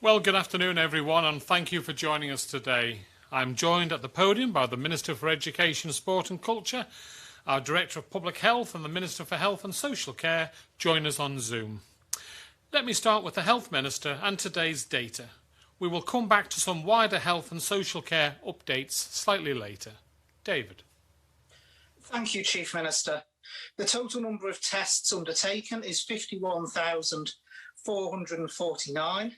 Well, good afternoon, everyone, and thank you for joining us today. I'm joined at the podium by the Minister for Education, Sport and Culture, our Director of Public Health and the Minister for Health and Social Care join us on Zoom. Let me start with the Health Minister and today's data. We will come back to some wider health and social care updates slightly later. David. Thank you, Chief Minister. The total number of tests undertaken is 51,449.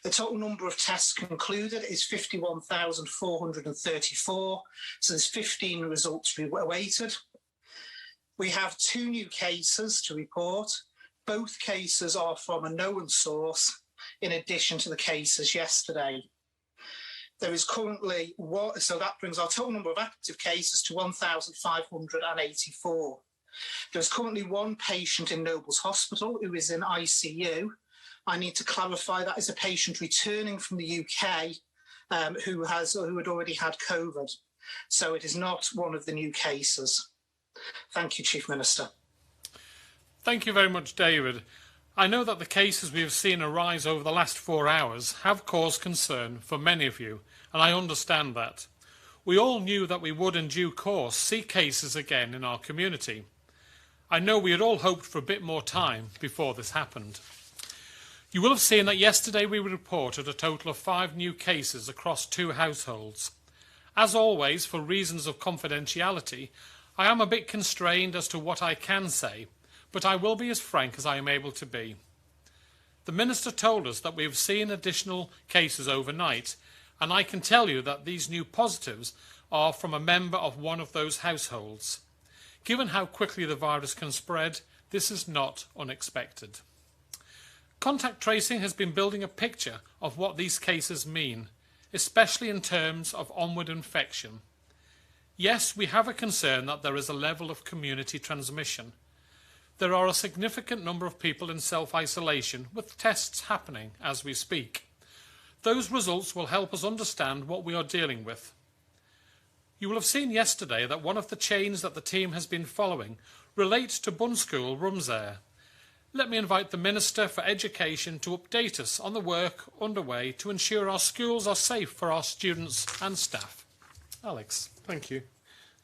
The total number of tests concluded is 51,434, so there's 15 results awaited. We have 2 new cases to report. Both cases are from a known source, in addition to the cases yesterday. There is currently one, so that brings our total number of active cases to 1,584. There's currently one patient in Nobles Hospital who is in ICU. I need to clarify that is a patient returning from the UK who had already had COVID. So it is not one of the new cases. Thank you, Chief Minister. Thank you very much, David. I know that the cases we have seen arise over the last 4 hours have caused concern for many of you, and I understand that. We all knew that we would in due course see cases again in our community. I know we had all hoped for a bit more time before this happened. You will have seen that yesterday we reported a total of 5 new cases across 2 households. As always, for reasons of confidentiality, I am a bit constrained as to what I can say, but I will be as frank as I am able to be. The Minister told us that we have seen additional cases overnight, and I can tell you that these new positives are from a member of one of those households. Given how quickly the virus can spread, this is not unexpected. Contact tracing has been building a picture of what these cases mean, especially in terms of onward infection. Yes, we have a concern that there is a level of community transmission. There are a significant number of people in self-isolation with tests happening as we speak. Those results will help us understand what we are dealing with. You will have seen yesterday that one of the chains that the team has been following relates to Bunschool, Ramsey. Let me invite the Minister for Education to update us on the work underway to ensure our schools are safe for our students and staff. Alex. Thank you.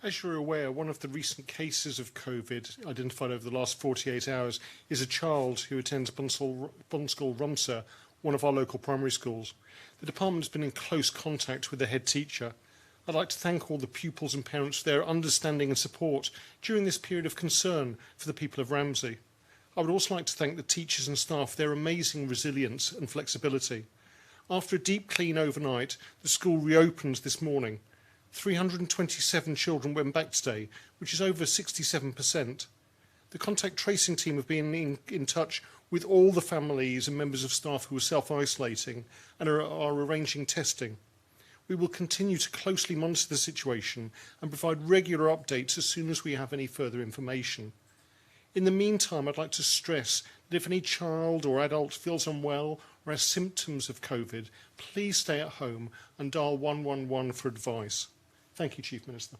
As you're aware, one of the recent cases of COVID identified over the last 48 hours is a child who attends Bunschool, Ramsey, one of our local primary schools. The department has been in close contact with the head teacher. I'd like to thank all the pupils and parents for their understanding and support during this period of concern for the people of Ramsey. I would also like to thank the teachers and staff for their amazing resilience and flexibility. After a deep clean overnight, the school reopened this morning. 327 children went back today, which is over 67%. The contact tracing team have been in touch with all the families and members of staff who are self-isolating and are arranging testing. We will continue to closely monitor the situation and provide regular updates as soon as we have any further information. In the meantime, I'd like to stress that if any child or adult feels unwell or has symptoms of COVID, please stay at home and dial 111 for advice. Thank you, Chief Minister.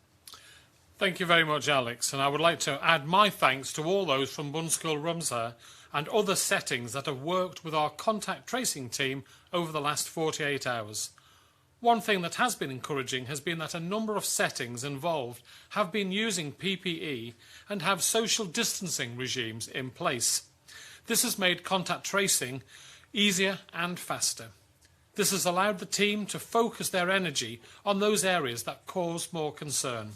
Thank you very much, Alex, and I would like to add my thanks to all those from Bunschool, Ramsey and other settings that have worked with our contact tracing team over the last 48 hours. One thing that has been encouraging has been that a number of settings involved have been using PPE and have social distancing regimes in place. This has made contact tracing easier and faster. This has allowed the team to focus their energy on those areas that cause more concern.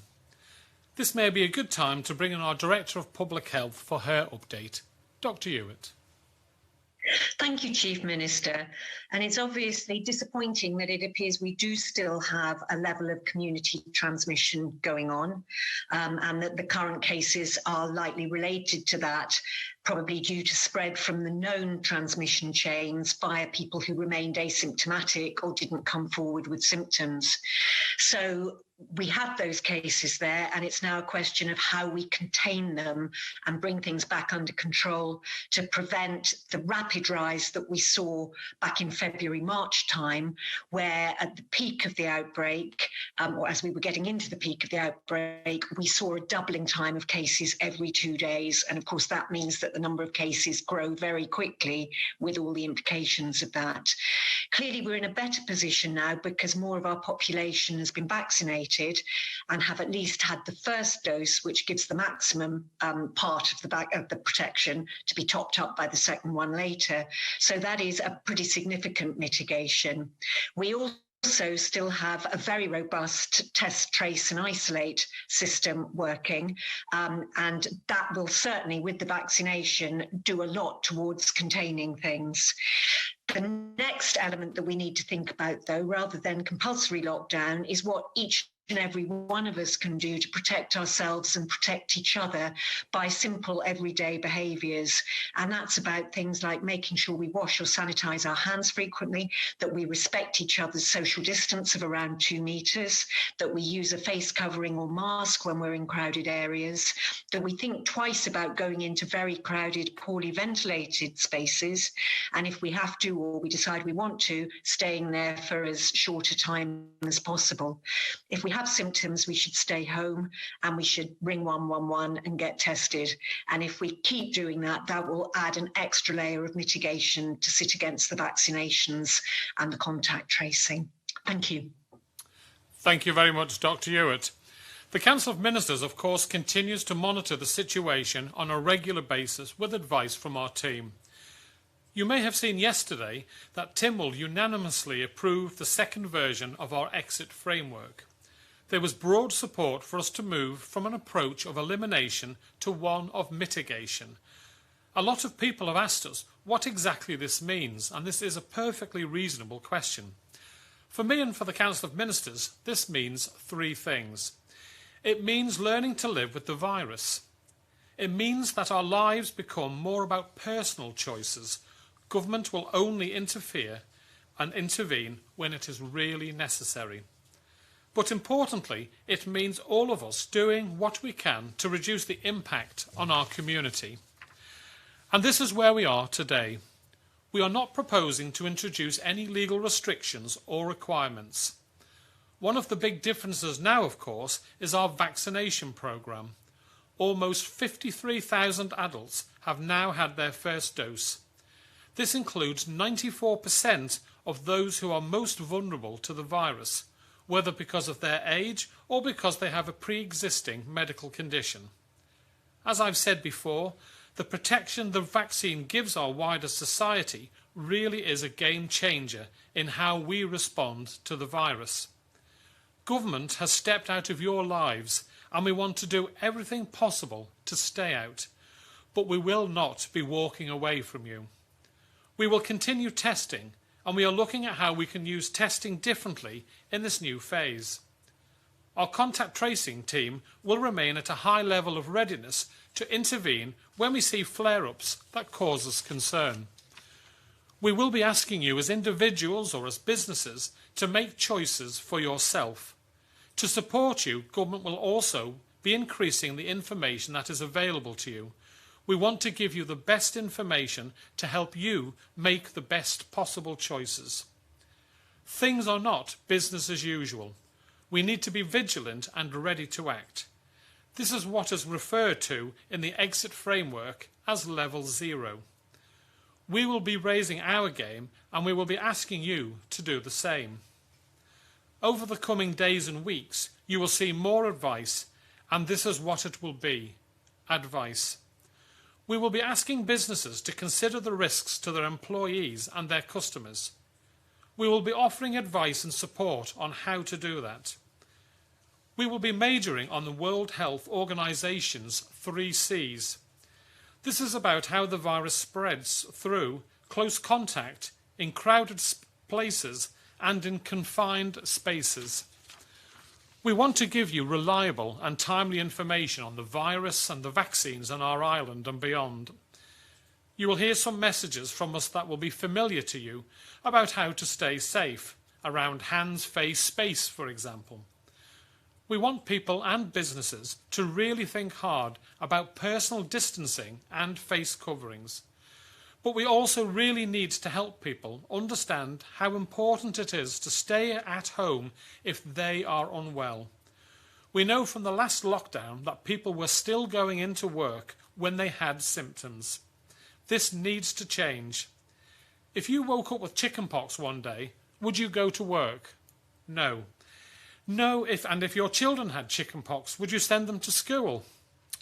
This may be a good time to bring in our Director of Public Health for her update. Dr. Hewitt. Thank you, Chief Minister. And it's obviously disappointing that it appears we do still have a level of community transmission going on, and that the current cases are likely related to that, probably due to spread from the known transmission chains via people who remained asymptomatic or didn't come forward with symptoms. So we have those cases there, and it's now a question of how we contain them and bring things back under control to prevent the rapid rise that we saw back in February, March time, where at the peak of the outbreak, or as we were getting into the peak of the outbreak, we saw a doubling time of cases every 2 days. And of course, that means that the number of cases grow very quickly with all the implications of that. Clearly, we're in a better position now because more of our population has been vaccinated and have at least had the first dose, which gives the maximum part of the protection to be topped up by the second one later. So that is a pretty significant mitigation. We also still have a very robust test, trace and isolate system working, and that will certainly, with the vaccination, do a lot towards containing things. The next element that we need to think about, though, rather than compulsory lockdown, is what each and every one of us can do to protect ourselves and protect each other by simple everyday behaviours. And that's about things like making sure we wash or sanitise our hands frequently, that we respect each other's social distance of around 2 metres, that we use a face covering or mask when we're in crowded areas, that we think twice about going into very crowded, poorly ventilated spaces, and if we have to or we decide we want to, staying there for as short a time as possible. If we have symptoms, we should stay home and we should ring 111 and get tested. And if we keep doing that, that will add an extra layer of mitigation to sit against the vaccinations and the contact tracing. Thank you. Thank you very much, Dr. Hewitt. The Council of Ministers, of course, continues to monitor the situation on a regular basis with advice from our team. You may have seen yesterday that Tynwald unanimously approved the second version of our exit framework. There was broad support for us to move from an approach of elimination to one of mitigation. A lot of people have asked us what exactly this means, and this is a perfectly reasonable question. For me and for the Council of Ministers, this means 3 things. It means learning to live with the virus. It means that our lives become more about personal choices. Government will only interfere and intervene when it is really necessary. But importantly, it means all of us doing what we can to reduce the impact on our community. And this is where we are today. We are not proposing to introduce any legal restrictions or requirements. One of the big differences now, of course, is our vaccination programme. Almost 53,000 adults have now had their first dose. This includes 94% of those who are most vulnerable to the virus, whether because of their age or because they have a pre-existing medical condition. As I've said before, the protection the vaccine gives our wider society really is a game changer in how we respond to the virus. Government has stepped out of your lives and we want to do everything possible to stay out, but we will not be walking away from you. We will continue testing, and we are looking at how we can use testing differently in this new phase. Our contact tracing team will remain at a high level of readiness to intervene when we see flare-ups that cause us concern. We will be asking you as individuals or as businesses to make choices for yourself. To support you, government will also be increasing the information that is available to you. We want to give you the best information to help you make the best possible choices. Things are not business as usual. We need to be vigilant and ready to act. This is what is referred to in the exit framework as level 0. We will be raising our game and we will be asking you to do the same. Over the coming days and weeks, you will see more advice, and this is what it will be: advice. We will be asking businesses to consider the risks to their employees and their customers. We will be offering advice and support on how to do that. We will be majoring on the World Health Organization's 3 Cs. This is about how the virus spreads through close contact, in crowded places, and in confined spaces. We want to give you reliable and timely information on the virus and the vaccines on our island and beyond. You will hear some messages from us that will be familiar to you about how to stay safe, around hands, face, space, for example. We want people and businesses to really think hard about personal distancing and face coverings. But we also really need to help people understand how important it is to stay at home if they are unwell. We know from the last lockdown that people were still going into work when they had symptoms. This needs to change. If you woke up with chickenpox one day, would you go to work? No. If your children had chickenpox, would you send them to school?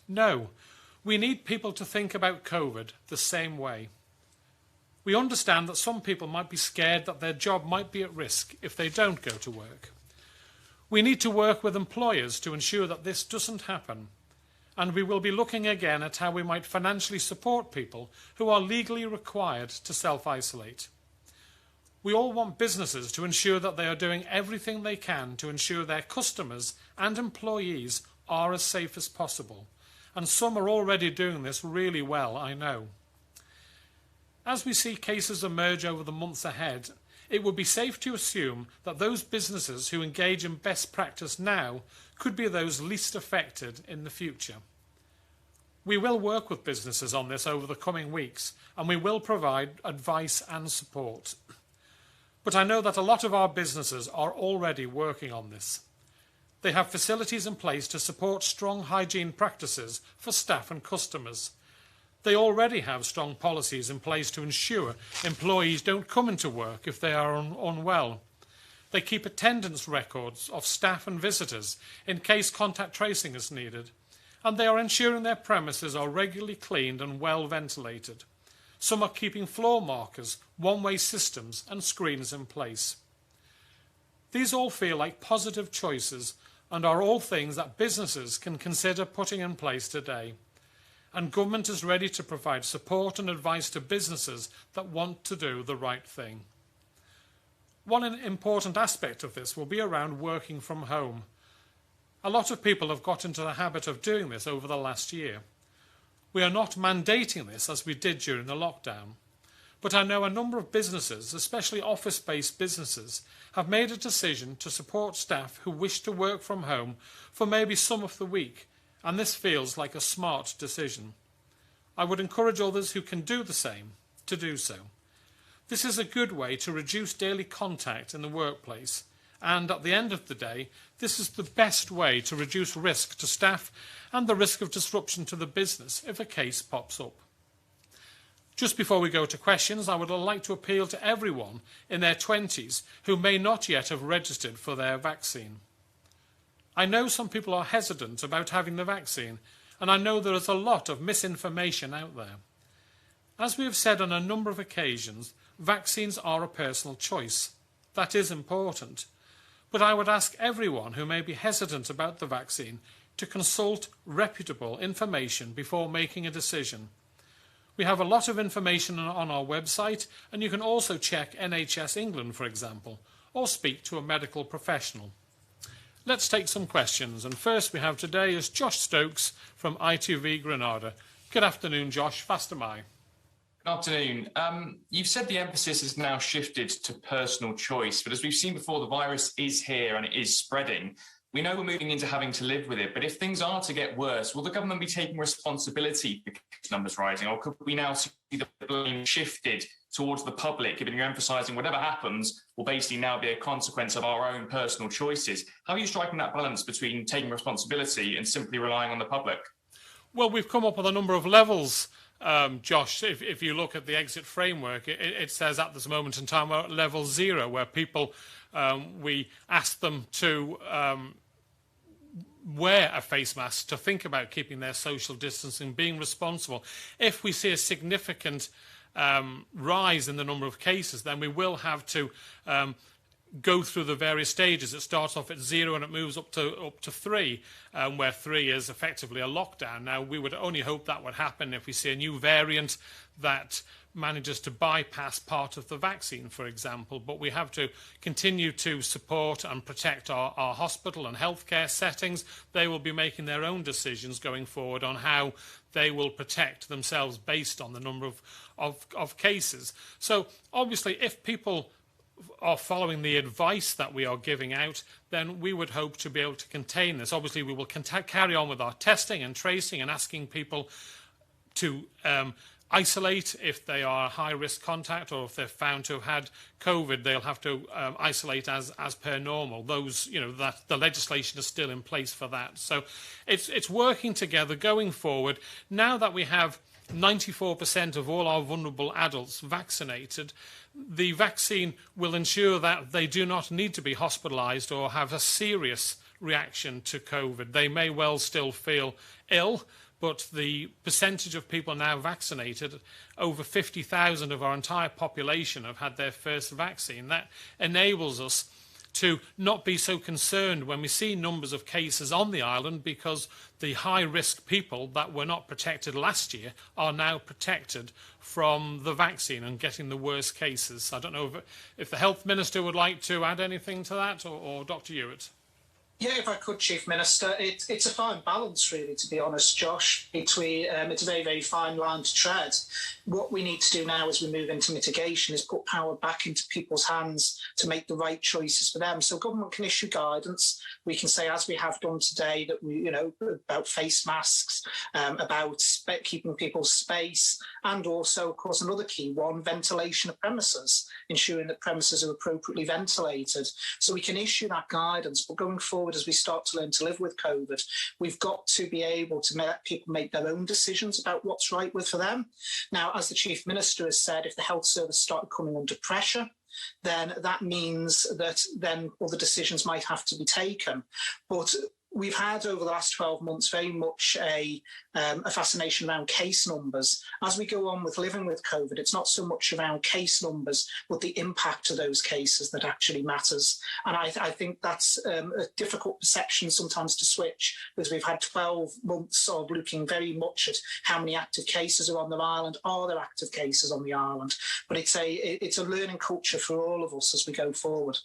No. We need people to think about COVID the same way. We understand that some people might be scared that their job might be at risk if they don't go to work. We need to work with employers to ensure that this doesn't happen, and we will be looking again at how we might financially support people who are legally required to self-isolate. We all want businesses to ensure that they are doing everything they can to ensure their customers and employees are as safe as possible, and some are already doing this really well, I know. As we see cases emerge over the months ahead, it would be safe to assume that those businesses who engage in best practice now could be those least affected in the future. We will work with businesses on this over the coming weeks, and we will provide advice and support. But I know that a lot of our businesses are already working on this. They have facilities in place to support strong hygiene practices for staff and customers. They already have strong policies in place to ensure employees don't come into work if they are unwell. They keep attendance records of staff and visitors in case contact tracing is needed, and they are ensuring their premises are regularly cleaned and well ventilated. Some are keeping floor markers, one-way systems and screens in place. These all feel like positive choices and are all things that businesses can consider putting in place today. And government is ready to provide support and advice to businesses that want to do the right thing. One important aspect of this will be around working from home. A lot of people have got into the habit of doing this over the last year. We are not mandating this as we did during the lockdown, but I know a number of businesses, especially office-based businesses, have made a decision to support staff who wish to work from home for maybe some of the week, and this feels like a smart decision. I would encourage others who can do the same to do so. This is a good way to reduce daily contact in the workplace, and at the end of the day, this is the best way to reduce risk to staff and the risk of disruption to the business if a case pops up. Just before we go to questions, I would like to appeal to everyone in their 20s who may not yet have registered for their vaccine. I know some people are hesitant about having the vaccine, and I know there is a lot of misinformation out there. As we have said on a number of occasions, vaccines are a personal choice. That is important. But I would ask everyone who may be hesitant about the vaccine to consult reputable information before making a decision. We have a lot of information on our website, and you can also check NHS England, for example, or speak to a medical professional. Let's take some questions, and first we have today is Josh Stokes from ITV Granada. Good afternoon, Josh. Fast am I. Good afternoon. You've said the emphasis has now shifted to personal choice, but as we've seen before, the virus is here and it is spreading. We know we're moving into having to live with it, but if things are to get worse, will the government be taking responsibility for case numbers rising, or could we now see the blame shifted towards the public, given you're emphasising whatever happens will basically now be a consequence of our own personal choices? How are you striking that balance between taking responsibility and simply relying on the public? Well, we've come up with a number of levels, Josh. If you look at the exit framework, it says at this moment in time we're at level 0, where people, we ask them to wear a face mask, to think about keeping their social distancing, being responsible. If we see a significant rise in the number of cases, then we will have to go through the various stages. It starts off at 0 and it moves up to 3, where 3 is effectively a lockdown. Now, we would only hope that would happen if we see a new variant that manages to bypass part of the vaccine, for example. But we have to continue to support and protect our hospital and healthcare settings. They will be making their own decisions going forward on how they will protect themselves based on the number of cases. So obviously, if people are following the advice that we are giving out, then we would hope to be able to contain this. Obviously, we will carry on with our testing and tracing and asking people to isolate if they are a high-risk contact, or if they're found to have had COVID, they'll have to isolate as per normal. Those, that the legislation is still in place for that. So it's working together going forward. Now that we have 94% of all our vulnerable adults vaccinated, the vaccine will ensure that they do not need to be hospitalised or have a serious reaction to COVID. They may well still feel ill, but the percentage of people now vaccinated, over 50,000 of our entire population have had their first vaccine. That enables us to not be so concerned when we see numbers of cases on the island, because the high-risk people that were not protected last year are now protected from the vaccine and getting the worst cases. I don't know if the Health Minister would like to add anything to that, or Dr. Hewitt. Yeah, if I could, Chief Minister, it's a fine balance, really, to be honest, Josh, between it's a very, very fine line to tread. What we need to do now as we move into mitigation is put power back into people's hands to make the right choices for them. So government can issue guidance. We can say, as we have done today, that we, about face masks, about keeping people's space, and also, of course, another key one, ventilation of premises, ensuring that premises are appropriately ventilated. So we can issue that guidance, but going forward, as we start to learn to live with COVID, we've got to be able to let people make their own decisions about what's right for them. Now, as the Chief Minister has said, if the health service started coming under pressure, then that means that then other decisions might have to be taken. But we've had over the last 12 months very much a fascination around case numbers. As we go on with living with COVID, it's not so much around case numbers, but the impact of those cases that actually matters. And I think that's a difficult perception sometimes to switch, because we've had 12 months of looking very much at how many active cases are on the island. Are there active cases on the island? But it's a learning culture for all of us as we go forward.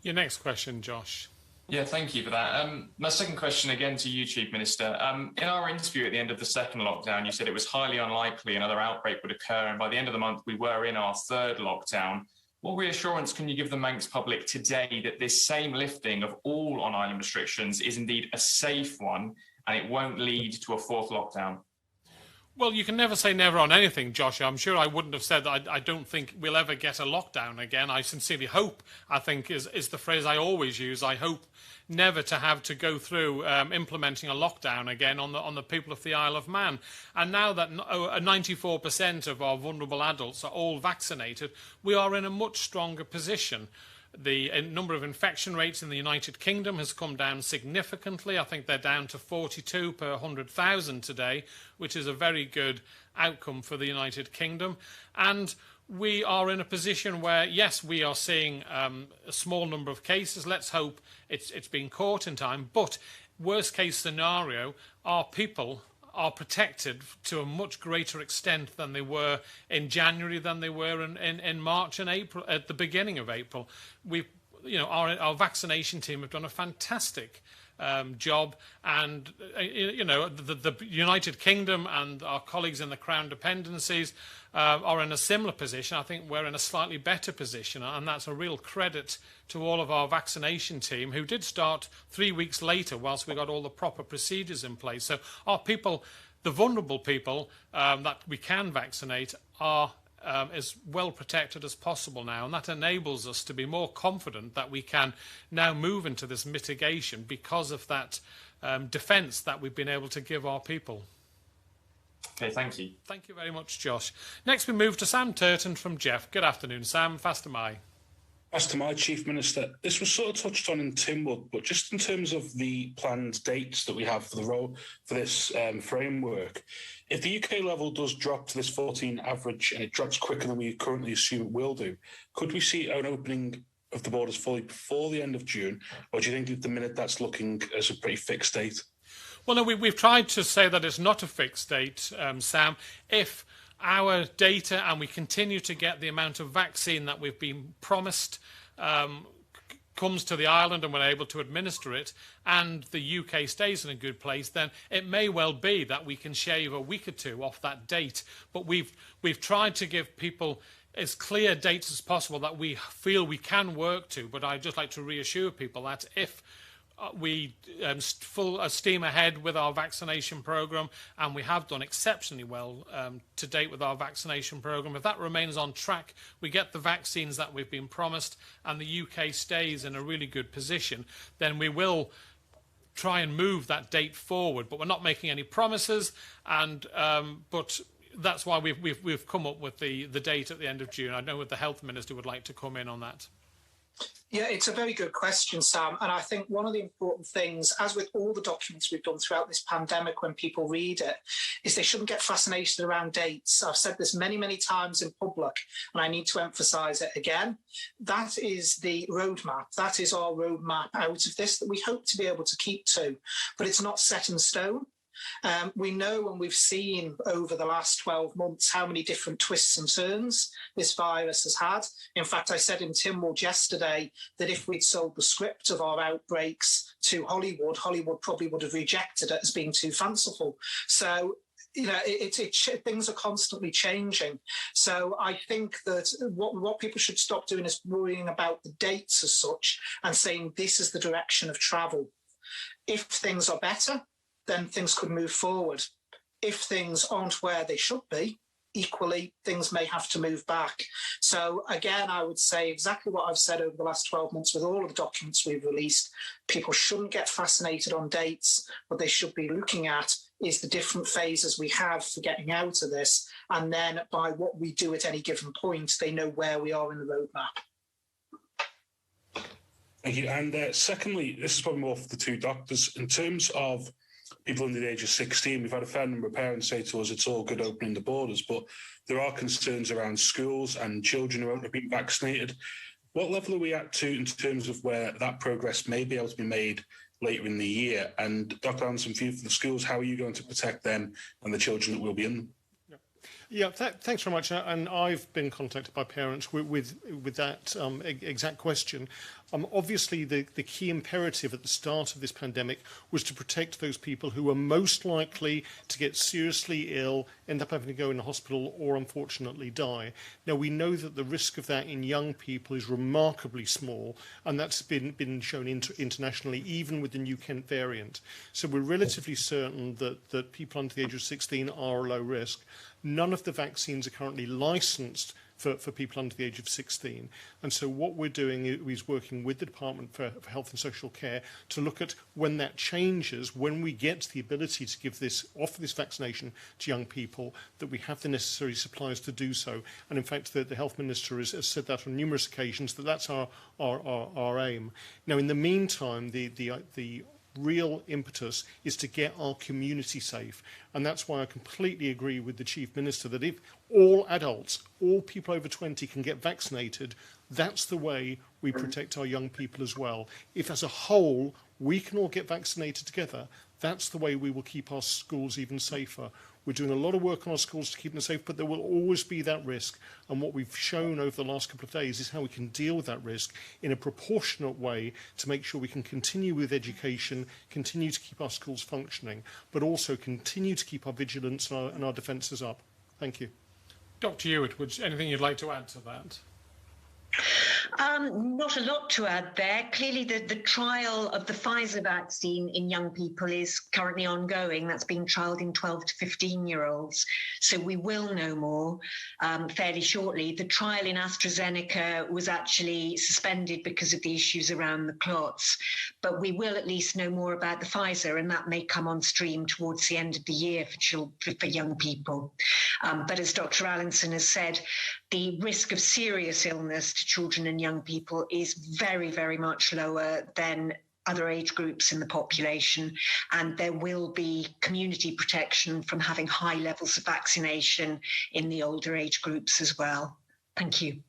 Your next question, Josh. Yeah, thank you for that. My second question again to you, Chief Minister. In our interview at the end of the second lockdown, you said it was highly unlikely another outbreak would occur, and by the end of the month, we were in our third lockdown. What reassurance can you give the Manx public today that this same lifting of all on-island restrictions is indeed a safe one, and it won't lead to a fourth lockdown? Well, you can never say never on anything, Josh. I'm sure I wouldn't have said that I don't think we'll ever get a lockdown again. I sincerely hope, I think, is the phrase I always use. I hope never to have to go through implementing a lockdown again on the people of the Isle of Man. And now that 94% of our vulnerable adults are all vaccinated, we are in a much stronger position. The number of infection rates in the United Kingdom has come down significantly. I think they're down to 42 per 100,000 today, which is a very good outcome for the United Kingdom. And we are in a position where, yes, we are seeing a small number of cases. Let's hope it's being caught in time. But worst case scenario, our people are protected to a much greater extent than they were in January, than they were in March and April, at the beginning of April. Our vaccination team have done a fantastic job, and the United Kingdom and our colleagues in the Crown dependencies are in a similar position. I think we're in a slightly better position, and that's a real credit to all of our vaccination team, who did start 3 weeks later whilst we got all the proper procedures in place. So our people, the vulnerable people that we can vaccinate, are as well protected as possible now, and that enables us to be more confident that we can now move into this mitigation because of that defence that we've been able to give our people. Okay, thank you. Thank you very much, Josh. Next we move to Sam Turton from Jeff. Good afternoon, Sam. Faster Mai. Faster Mai, Chief Minister. This was sort of touched on in Timwood, but just in terms of the planned dates that we have for this framework, if the UK level does drop to this 14 average and it drops quicker than we currently assume it will do, could we see an opening of the borders fully before the end of June, or do you think at the minute that's looking as a pretty fixed date? Well, no, we've tried to say that it's not a fixed date, Sam. If our data and we continue to get the amount of vaccine that we've been promised comes to the island and we're able to administer it, and the UK stays in a good place, then it may well be that we can shave a week or two off that date. But we've tried to give people as clear dates as possible that we feel we can work to. But I'd just like to reassure people that if we full steam ahead with our vaccination programme, and we have done exceptionally well to date with our vaccination programme. If that remains on track, we get the vaccines that we've been promised, and the UK stays in a really good position, then we will try and move that date forward. But we're not making any promises, and but that's why we've come up with the date at the end of June. I know the Health Minister would like to come in on that. Yeah, it's a very good question, Sam. And I think one of the important things, as with all the documents we've done throughout this pandemic, when people read it, is they shouldn't get fascinated around dates. I've said this many, many times in public, and I need to emphasise it again. That is the roadmap. That is our roadmap out of this that we hope to be able to keep to, but it's not set in stone. We know and we've seen over the last 12 months how many different twists and turns this virus has had. In fact, I said in Tynwald yesterday that if we'd sold the script of our outbreaks to Hollywood, Hollywood probably would have rejected it as being too fanciful. So, you know, things are constantly changing. So I think that what people should stop doing is worrying about the dates as such and saying this is the direction of travel. If things are better, then things could move forward. If things aren't where they should be, equally, things may have to move back. So again, I would say exactly what I've said over the last 12 months with all of the documents we've released. People shouldn't get fascinated on dates. What they should be looking at is the different phases we have for getting out of this. And then by what we do at any given point, they know where we are in the roadmap. Thank you. And secondly, this is probably more for the two doctors. In terms of people under the age of 16, we've had a fair number of parents say to us it's all good opening the borders, but there are concerns around schools and children who won't have been vaccinated. What level are we at to in terms of where that progress may be able to be made later in the year? And Dr. Anderson, for you, for the schools, how are you going to protect them and the children that will be in them? Yeah, thanks very much. And I've been contacted by parents with that exact question. Obviously, the key imperative at the start of this pandemic was to protect those people who were most likely to get seriously ill, end up having to go in the hospital, or unfortunately die. Now, we know that the risk of that in young people is remarkably small, and that's been shown internationally, even with the new Kent variant. So we're relatively certain that people under the age of 16 are low risk. None of the vaccines are currently licensed for people under the age of 16. And so what we're doing is working with the Department for Health and Social Care to look at when that changes, when we get the ability to offer this vaccination to young people, that we have the necessary supplies to do so. And in fact, the Health Minister has said that on numerous occasions, that's our aim. Now, in the meantime, the real impetus is to get our community safe. And that's why I completely agree with the Chief Minister that if all adults, all people over 20 can get vaccinated, that's the way we protect our young people as well. If as a whole we can all get vaccinated together, that's the way we will keep our schools even safer. We're doing a lot of work on our schools to keep them safe, but there will always be that risk. And what we've shown over the last couple of days is how we can deal with that risk in a proportionate way to make sure we can continue with education, continue to keep our schools functioning, but also continue to keep our vigilance and our defences up. Thank you. Dr. Hewitt, anything you'd like to add to that? Not a lot to add there. Clearly, the trial of the Pfizer vaccine in young people is currently ongoing. That's being trialled in 12 to 15-year-olds. So we will know more fairly shortly. The trial in AstraZeneca was actually suspended because of the issues around the clots. But we will at least know more about the Pfizer, and that may come on stream towards the end of the year for young people. But as Dr. Allinson has said, the risk of serious illness to children and young people is very, very much lower than other age groups in the population, and there will be community protection from having high levels of vaccination in the older age groups as well. Thank you.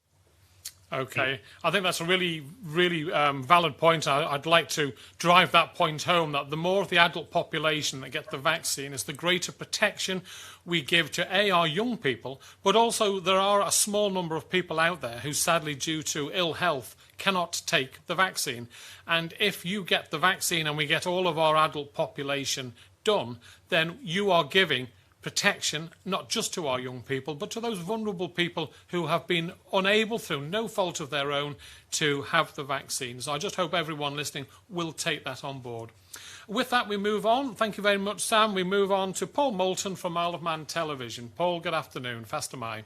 Okay, I think that's a really, really valid point. I'd like to drive that point home, that the more of the adult population that get the vaccine is the greater protection we give to our young people, but also there are a small number of people out there who sadly, due to ill health, cannot take the vaccine. And if you get the vaccine and we get all of our adult population done, then you are giving protection, not just to our young people, but to those vulnerable people who have been unable, through no fault of their own, to have the vaccines. I just hope everyone listening will take that on board. With that, we move on. Thank you very much, Sam. We move on to Paul Moulton from Isle of Man Television. Paul, good afternoon. Fast am I.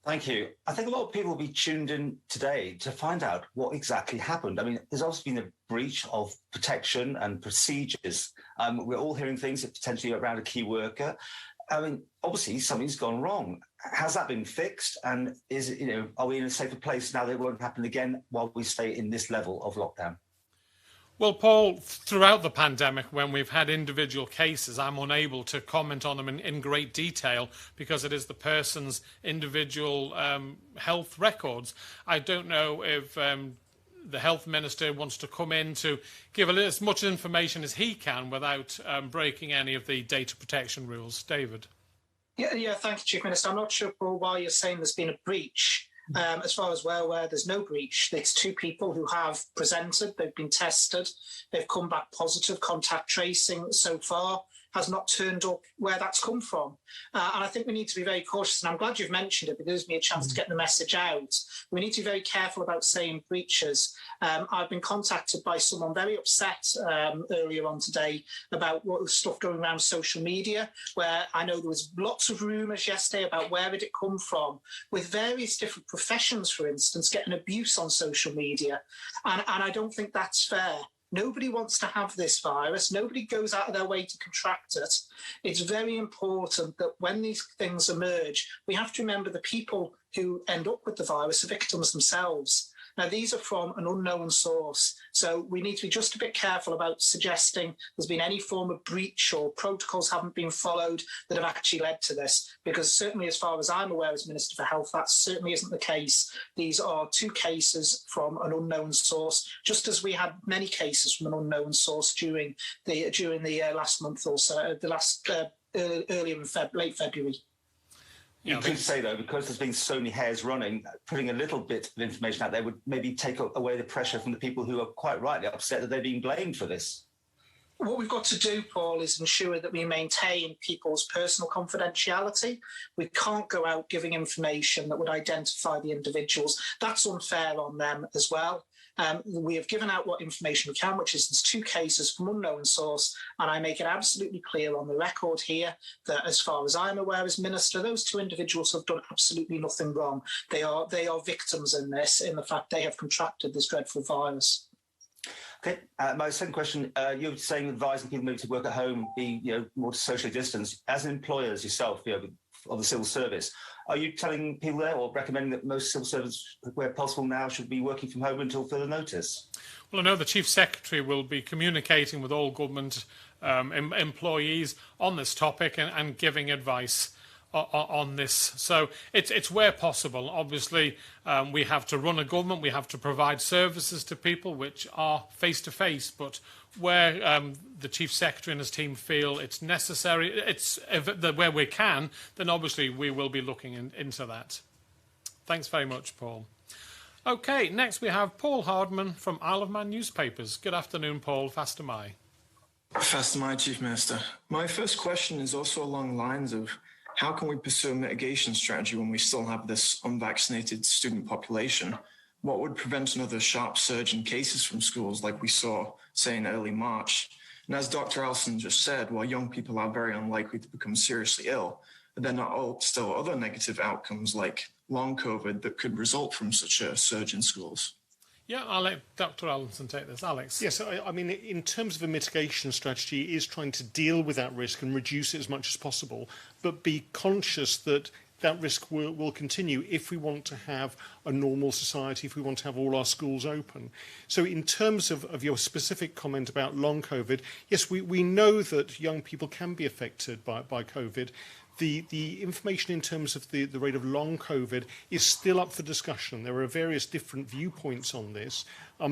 Thank you. I think a lot of people will be tuned in today to find out what exactly happened. I mean, there's also been a breach of protection and procedures. We're all hearing things that potentially around a key worker. I mean, obviously something's gone wrong. Has that been fixed? And is it, are we in a safer place now that it won't happen again while we stay in this level of lockdown? Well, Paul, throughout the pandemic, when we've had individual cases, I'm unable to comment on them in great detail because it is the person's individual health records. I don't know if the health minister wants to come in to give as much information as he can without breaking any of the data protection rules. David. Yeah, thank you, Chief Minister. I'm not sure, Paul, why you're saying there's been a breach. As far as we're aware, there's no breach. It's two people who have presented, they've been tested, they've come back positive. Contact tracing so far has not turned up where that's come from. And I think we need to be very cautious, and I'm glad you've mentioned it because it gives me a chance to get the message out. We need to be very careful about saying breaches. I've been contacted by someone very upset earlier on today about what was stuff going around social media, where I know there was lots of rumours yesterday about where did it come from, with various different professions, for instance, getting abuse on social media. And I don't think that's fair. Nobody wants to have this virus. Nobody goes out of their way to contract it. It's very important that when these things emerge, we have to remember the people who end up with the virus are victims themselves. Now, these are from an unknown source, so we need to be just a bit careful about suggesting there's been any form of breach or protocols haven't been followed that have actually led to this, because certainly as far as I'm aware as Minister for Health, that certainly isn't the case. These are two cases from an unknown source, just as we had many cases from an unknown source during the last month or so, earlier in late February. You could say, though, because there's been so many hairs running, putting a little bit of information out there would maybe take away the pressure from the people who are quite rightly upset that they're being blamed for this. What we've got to do, Paul, is ensure that we maintain people's personal confidentiality. We can't go out giving information that would identify the individuals. That's unfair on them as well. We have given out what information we can, which is there's two cases from unknown source, and I make it absolutely clear on the record here that as far as I'm aware as Minister, those two individuals have done absolutely nothing wrong. They are victims in this, in the fact they have contracted this dreadful virus. Okay, my second question, you're saying advising people maybe to work at home, be more socially distanced. As employers yourself, of the civil service, are you telling people there or recommending that most civil servants, where possible now, should be working from home until further notice? Well, I know the Chief Secretary will be communicating with all government employees on this topic and giving advice on this. So it's where possible. Obviously, we have to run a government, we have to provide services to people which are face-to-face, but where the Chief Secretary and his team feel it's necessary, where we can, then obviously we will be looking into that. Thanks very much, Paul. OK, next we have Paul Hardman from Isle of Man Newspapers. Good afternoon, Paul. Fast am I. Fast am I, Chief Minister. My first question is also along the lines of how can we pursue a mitigation strategy when we still have this unvaccinated student population? What would prevent another sharp surge in cases from schools like we saw, say, in early March? And as Dr. Allison just said, while young people are very unlikely to become seriously ill, there are not still other negative outcomes like long COVID that could result from such a surge in schools. Yeah, I'll let Dr. Allison take this. Alex. Yes, I mean, in terms of a mitigation strategy, it is trying to deal with that risk and reduce it as much as possible, but be conscious that that risk will continue if we want to have a normal society, if we want to have all our schools open. So in terms of your specific comment about long COVID, yes, we know that young people can be affected by COVID. The information in terms of the rate of long COVID is still up for discussion. There are various different viewpoints on this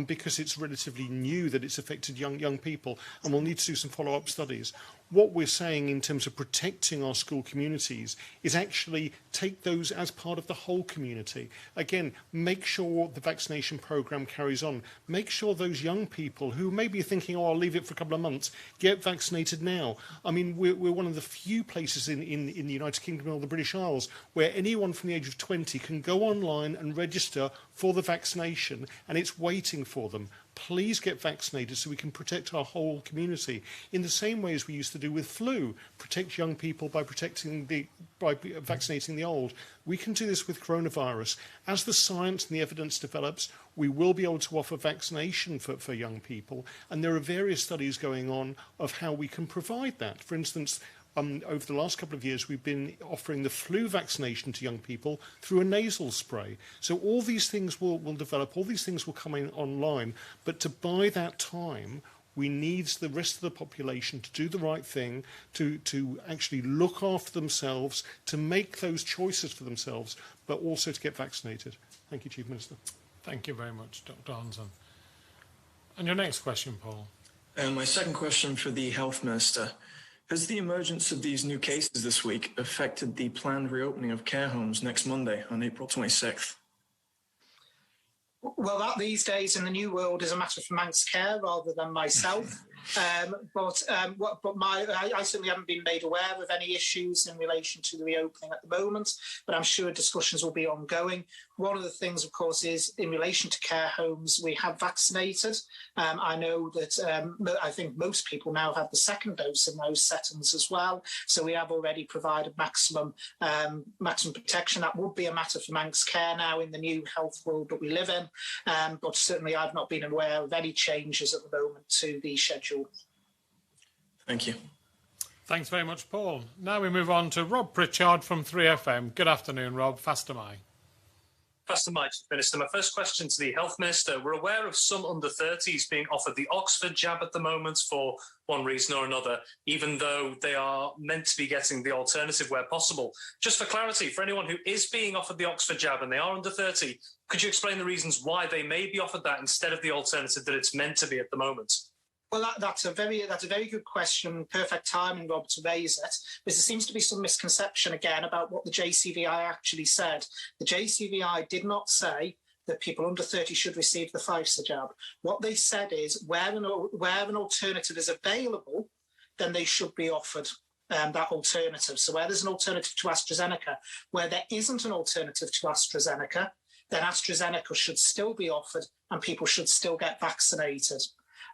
because it's relatively new that it's affected young people, and we'll need to do some follow-up studies. What we're saying in terms of protecting our school communities is actually take those as part of the whole community. Again, make sure the vaccination programme carries on. Make sure those young people who may be thinking, oh, I'll leave it for a couple of months, get vaccinated now. I mean, we're one of the few places in the United Kingdom or the British Isles where anyone from the age of 20 can go online and register for the vaccination, and it's waiting for them. Please get vaccinated so we can protect our whole community in the same way as we used to do with flu. Protect young people by vaccinating the old. We can do this with coronavirus. As the science and the evidence develops, we will be able to offer vaccination for young people, and there are various studies going on of how we can provide that. For instance, over the last couple of years, we've been offering the flu vaccination to young people through a nasal spray. So all these things will develop, all these things will come in online, but to buy that time, we need the rest of the population to do the right thing, to actually look after themselves, to make those choices for themselves, but also to get vaccinated. Thank you, Chief Minister. Thank you very much, Dr. Hanson. And your next question, Paul. My second question for the Health Minister. Has the emergence of these new cases this week affected the planned reopening of care homes next Monday on April 26th? Well, that these days in the new world is a matter for Manx Care rather than myself. I certainly haven't been made aware of any issues in relation to the reopening at the moment, but I'm sure discussions will be ongoing. One of the things, of course, is in relation to care homes, we have vaccinated. I know that I think most people now have the second dose in those settings as well. So we have already provided maximum protection. That would be a matter for Manx Care now in the new health world that we live in. But certainly I've not been aware of any changes at the moment to the schedule. Thank you. Thanks very much, Paul. Now we move on to Rob Pritchard from 3FM. Good afternoon, Rob. Fast am I. Pastor Mike, Minister, my first question to the Health Minister. We're aware of some under-30s being offered the Oxford jab at the moment for one reason or another, even though they are meant to be getting the alternative where possible. Just for clarity, for anyone who is being offered the Oxford jab and they are under 30, could you explain the reasons why they may be offered that instead of the alternative that it's meant to be at the moment? Well, that's a very good question. Perfect timing, Rob, to raise it. Because there seems to be some misconception again about what the JCVI actually said. The JCVI did not say that people under 30 should receive the Pfizer jab. What they said is where an alternative is available, then they should be offered that alternative. So where there's an alternative to AstraZeneca, where there isn't an alternative to AstraZeneca, then AstraZeneca should still be offered and people should still get vaccinated.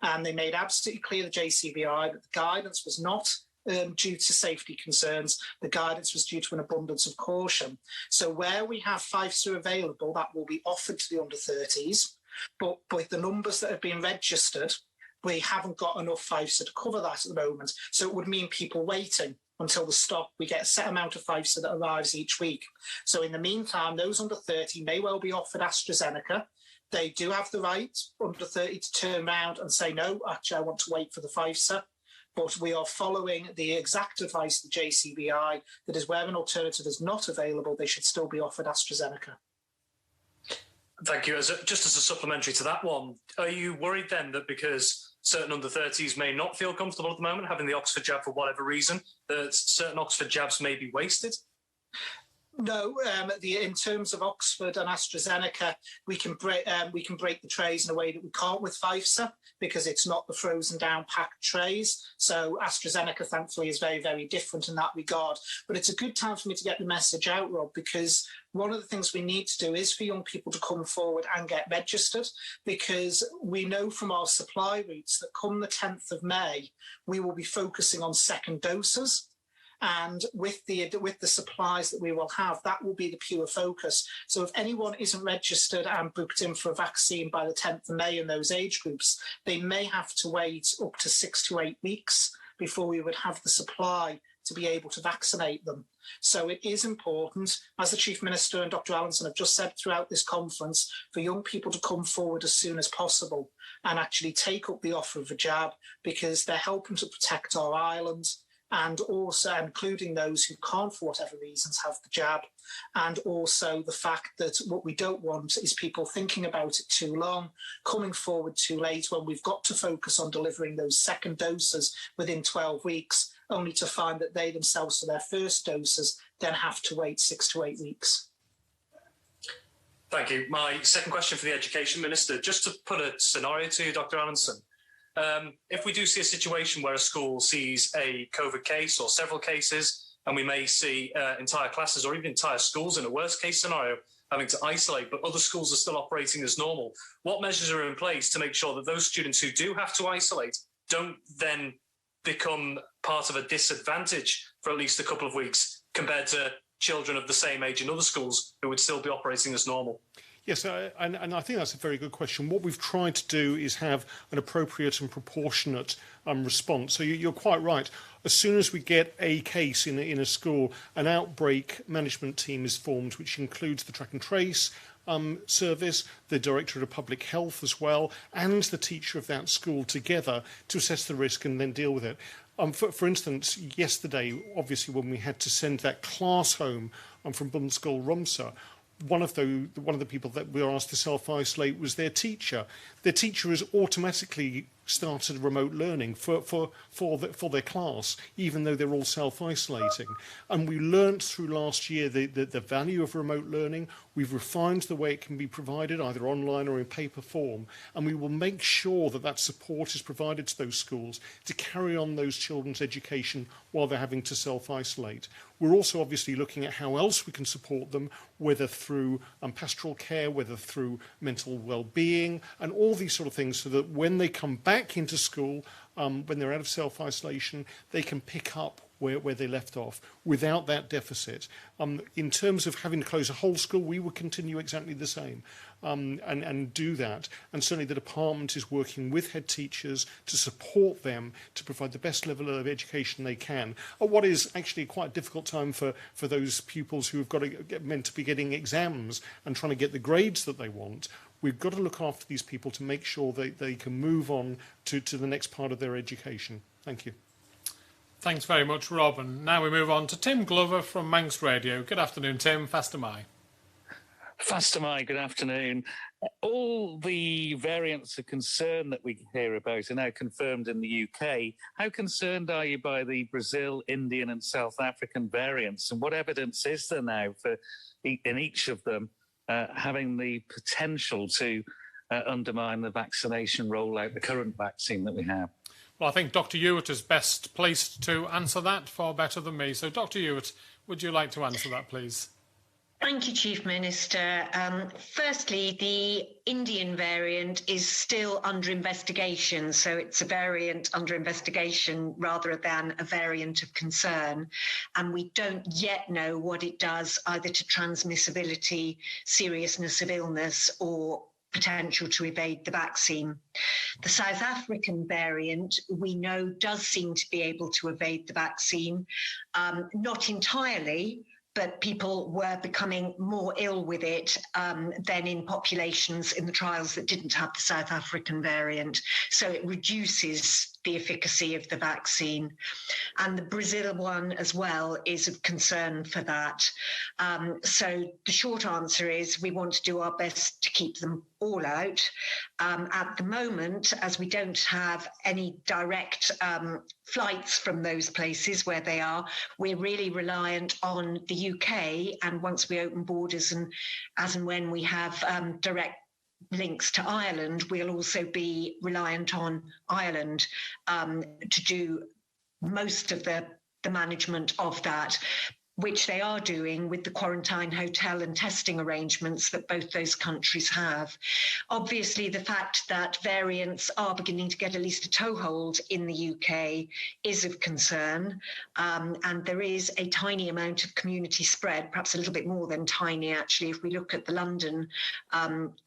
And they made absolutely clear, the JCVI, that the guidance was not due to safety concerns. The guidance was due to an abundance of caution. So where we have Pfizer available, that will be offered to the under-30s. But with the numbers that have been registered, we haven't got enough Pfizer to cover that at the moment. So it would mean people waiting until the stock, we get a set amount of Pfizer that arrives each week. So in the meantime, those under 30 may well be offered AstraZeneca. They do have the right, under 30, to turn around and say, no, actually, I want to wait for the Pfizer. But we are following the exact advice of the JCVI, that is where an alternative is not available, they should still be offered AstraZeneca. Thank you. Just as a supplementary to that one, are you worried then that because certain under-30s may not feel comfortable at the moment having the Oxford jab for whatever reason, that certain Oxford jabs may be wasted? No, in terms of Oxford and AstraZeneca, we can break the trays in a way that we can't with Pfizer because it's not the frozen down packed trays. So AstraZeneca, thankfully, is very, very different in that regard. But it's a good time for me to get the message out, Rob, because one of the things we need to do is for young people to come forward and get registered, because we know from our supply routes that come the 10th of May, we will be focusing on second doses. And with the supplies that we will have, that will be the pure focus. So if anyone isn't registered and booked in for a vaccine by the 10th of May in those age groups, they may have to wait up to 6 to 8 weeks before we would have the supply to be able to vaccinate them. So it is important, as the Chief Minister and Dr. Allinson have just said throughout this conference, for young people to come forward as soon as possible and actually take up the offer of a jab, because they're helping to protect our island. and also including those who can't, for whatever reasons, have the jab, and also the fact that what we don't want is people thinking about it too long, coming forward too late when we've got to focus on delivering those second doses within 12 weeks, only to find that they themselves for their first doses then have to wait 6 to 8 weeks. Thank you. My second question for the Education Minister, just to put a scenario to you, Dr. Allenson. If we do see a situation where a school sees a COVID case or several cases, and we may see entire classes or even entire schools in a worst case scenario having to isolate, but other schools are still operating as normal, what measures are in place to make sure that those students who do have to isolate don't then become part of a disadvantage for at least a couple of weeks compared to children of the same age in other schools who would still be operating as normal? Yes, and I think that's a very good question. What we've tried to do is have an appropriate and proportionate response. So you're quite right. As soon as we get a case in a school, an outbreak management team is formed, which includes the track and trace service, the Directorate of Public Health as well, and the teacher of that school together to assess the risk and then deal with it. For instance, yesterday, obviously, when we had to send that class home from Bundschool Ramsey, one of the people that we were asked to self-isolate was their teacher. Their teacher has automatically started remote learning for their class, even though they're all self-isolating. And we learnt through last year the value of remote learning. We've refined the way it can be provided, either online or in paper form, and we will make sure that that support is provided to those schools to carry on those children's education while they're having to self-isolate. We're also obviously looking at how else we can support them, whether through pastoral care, whether through mental well-being, and all these sort of things, so that when they come back into school, when they're out of self-isolation, they can pick up where they left off without that deficit. In terms of having to close a whole school, we would continue exactly the same and do that. And certainly the department is working with head teachers to support them to provide the best level of education they can at what is actually quite a difficult time for those pupils who have got to meant to be getting exams and trying to get the grades that they want. We've got to look after these people to make sure they can move on to the next part of their education. Thank you. Thanks very much, Rob. And now we move on to Tim Glover from Manx Radio. Good afternoon, Tim. Fast am I. Fast am I. Good afternoon. All the variants of concern that we hear about are now confirmed in the UK. How concerned are you by the Brazil, Indian and South African variants? And what evidence is there now for in each of them having the potential to undermine the vaccination rollout, the current vaccine that we have? Well, I think Dr. Ewart is best placed to answer that far better than me. So, Dr. Ewart, would you like to answer that, please? Thank you, Chief Minister. Firstly, the Indian variant is still under investigation, so it's a variant under investigation rather than a variant of concern. And we don't yet know what it does either to transmissibility, seriousness of illness, or potential to evade the vaccine. The South African variant, we know, does seem to be able to evade the vaccine, not entirely, but people were becoming more ill with it than in populations in the trials that didn't have the South African variant. So it reduces the efficacy of the vaccine. And the Brazil one as well is of concern for that. So the short answer is we want to do our best to keep them all out. At the moment, as we don't have any direct flights from those places where they are, we're really reliant on the UK. And once we open borders and as and when we have direct links to Ireland, we'll also be reliant on Ireland to do most of the management of that, which they are doing with the quarantine hotel and testing arrangements that both those countries have. Obviously, the fact that variants are beginning to get at least a toehold in the UK is of concern, and there is a tiny amount of community spread, perhaps a little bit more than tiny, actually, if we look at the London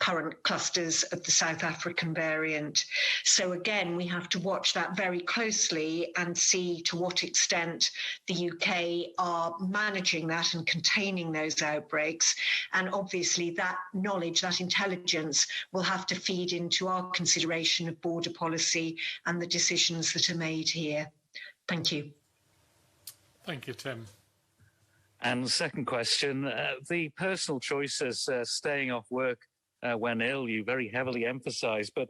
current clusters of the South African variant. So again, we have to watch that very closely and see to what extent the UK are managing that and containing those outbreaks. And obviously that knowledge, that intelligence will have to feed into our consideration of border policy and the decisions that are made here. Thank you. Thank you, Tim. And second question, the personal choices, staying off work when ill, you very heavily emphasise, but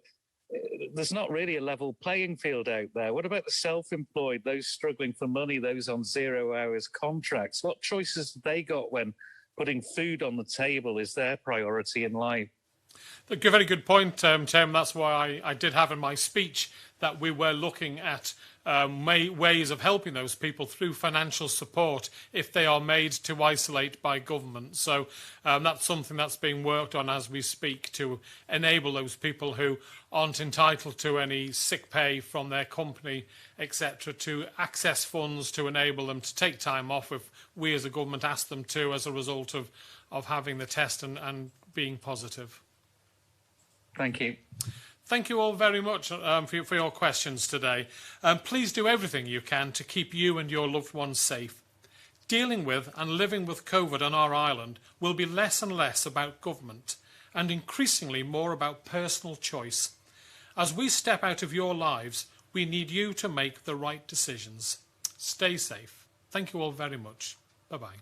there's not really a level playing field out there. What about the self-employed, those struggling for money, those on 0 hours contracts? What choices have they got when putting food on the table is their priority in life? A very good point, Tim. That's why I did have in my speech that we were looking at ways of helping those people through financial support if they are made to isolate by government. So that's something that's being worked on as we speak to enable those people who aren't entitled to any sick pay from their company, etc., to access funds to enable them to take time off if we as a government ask them to as a result of having the test and being positive. Thank you. Thank you all very much for your questions today. Please do everything you can to keep you and your loved ones safe. Dealing with and living with COVID on our island will be less and less about government and increasingly more about personal choice. As we step out of your lives, we need you to make the right decisions. Stay safe. Thank you all very much. Bye-bye.